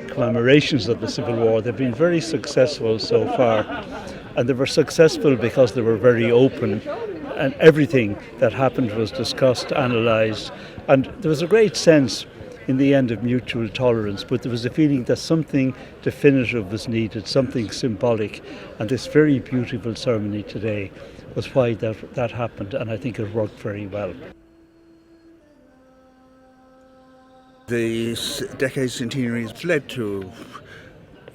commemorations of the Civil War. They've been very successful so far, and they were successful because they were very open, and everything that happened was discussed, analysed, and there was a great sense in the end of mutual tolerance, but there was a feeling that something definitive was needed, something symbolic, and this very beautiful ceremony today was why that happened, and I think it worked very well. The decade centenaries led to,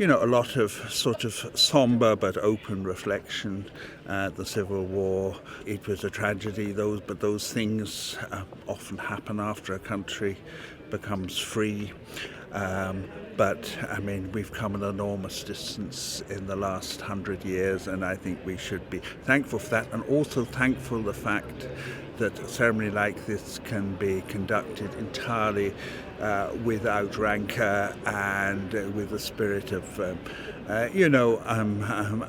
a lot of sort of sombre but open reflection. The Civil War, it was a tragedy, but those things often happen after a country becomes free. But we've come an enormous distance in the last 100 years, and I think we should be thankful for that, and also thankful the fact that a ceremony like this can be conducted entirely without rancour and with a spirit of,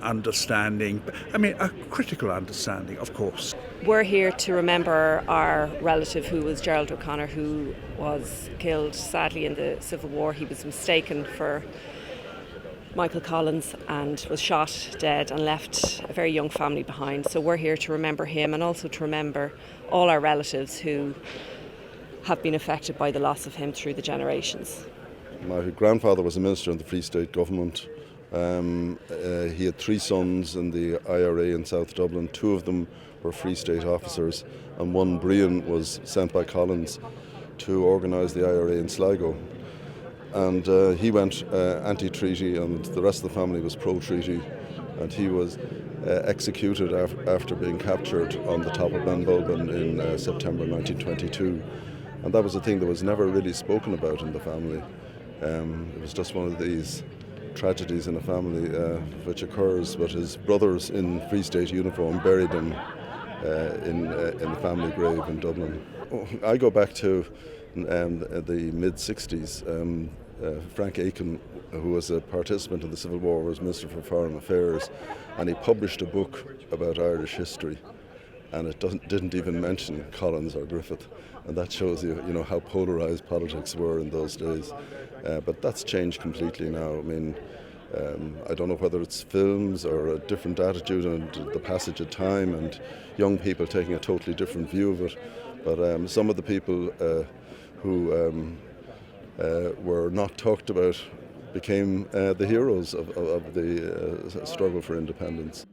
understanding. A critical understanding, of course. We're here to remember our relative who was Gerald O'Connor, who was killed sadly in the Civil War. He was mistaken for Michael Collins and was shot dead and left a very young family behind. So we're here to remember him and also to remember all our relatives who have been affected by the loss of him through the generations. My grandfather was a minister in the Free State government. He had 3 sons in the IRA in South Dublin. 2 of them were Free State officers, and one, Brian, was sent by Collins to organise the IRA in Sligo. And he went anti-treaty, and the rest of the family was pro-treaty, and he was executed after being captured on the top of Benbulben in September 1922. And that was a thing that was never really spoken about in the family. It was just one of these tragedies in a family which occurs, but his brothers in Free State uniform buried him in the family grave in Dublin. I go back to the mid-60s. Frank Aiken, who was a participant in the Civil War, was Minister for Foreign Affairs, and he published a book about Irish history, and it didn't even mention Collins or Griffith, and that shows you, how polarised politics were in those days. But that's changed completely now. I don't know whether it's films or a different attitude and the passage of time and young people taking a totally different view of it, but some of the people who were not talked about became the heroes of the struggle for independence.